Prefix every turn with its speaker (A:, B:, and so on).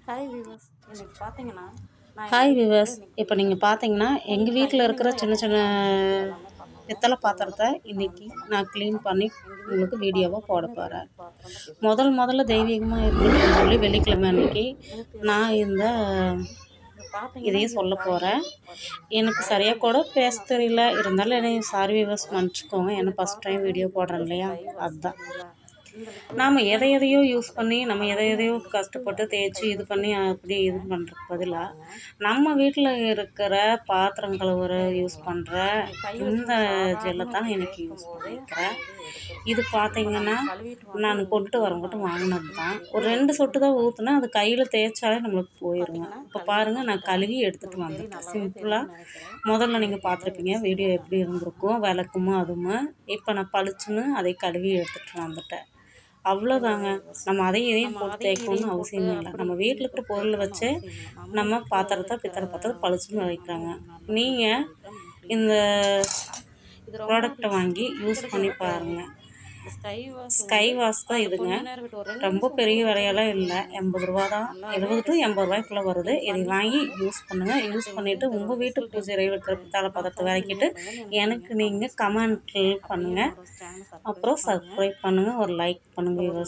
A: Hi viewers, இன்னைக்கு பார்த்தீங்கன்னா
B: hi viewers, இப்போ நீங்கள் பார்த்தீங்கன்னா எங்கள் வீட்டில் இருக்கிற சின்ன சின்ன பித்தளை பாத்திரத்தை இன்றைக்கி நான் க்ளீன் பண்ணி உங்களுக்கு வீடியோவாக போட போகிறேன். முதல்ல தெய்வீகமாக இருக்குன்னு சொல்லி வெள்ளிக்கிழமை அன்றைக்கி நான் இதையும் சொல்ல போகிறேன். எனக்கு சரியாக கூட பேச தெரியல, இருந்தாலும் என்னை சாரி விவர்ஸ் மன்னிச்சிக்கோங்க. ஏன்னா ஃபஸ்ட் டைம் வீடியோ போடுறேன் இல்லையா, அதுதான். நாம் எதையோ யூஸ் பண்ணி நம்ம எதையோ கஷ்டப்பட்டு தேய்ச்சி இது பண்ணி அப்படி இது பண்ணுறதுக்கு பதிலாக நம்ம வீட்டில் இருக்கிற பாத்திரம் கழுவுற யூஸ் பண்ணுற இந்த ஜெல்லை தான் எனக்கு யூஸ் பண்ணிக்கிறேன். இது பார்த்திங்கன்னா நான் கொண்டு வரங்கிட்ட வாங்கினது தான். ஒரு 2 சொட்டு தான் ஊற்றுனா அது கையில் தேய்ச்சாலே நம்மளுக்கு போயிடுங்க. இப்போ பாருங்கள், நான் கழுவி எடுத்துகிட்டு வந்துட்டேன். சிம்பிளாக முதல்ல நீங்கள் பார்த்துருப்பீங்க வீடியோ எப்படி இருந்திருக்கும், விளக்குமோ அதுவும். இப்போ நான் பளிச்சுன்னு அதை கழுவி எடுத்துகிட்டு வந்துட்டேன். அவ்வளோதாங்க. நம்ம இதையும் போட்டு தேய்க்கணும்னு அவசியம் இல்லை. நம்ம வீட்டில் இருக்கிற பொருளை வச்சு நம்ம பித்தளை பாத்திரத்தை பளிச்சுன்னு வைக்கிறாங்க. நீங்கள் இந்த ப்ராடக்டை வாங்கி யூஸ் பண்ணி பாருங்கள். ஸ்கை வாஷ் தான் இதுங்க. ரொம்ப பெரிய விலையெல்லாம் இல்லை, 80 ரூபா தான். 70 to 80 ரூபாய்க்குள்ளே வருது. இதை வாங்கி யூஸ் பண்ணுங்கள். யூஸ் பண்ணிவிட்டு உங்கள் வீட்டு பூஜை இருக்கிற பித்தளை பாத்திரத்தை விளக்கிட்டு எனக்கு நீங்கள் கமெண்ட் பண்ணுங்கள். அப்புறம் சப்ஸ்கிரைப் பண்ணுங்கள், ஒரு லைக் பண்ணுங்கள்.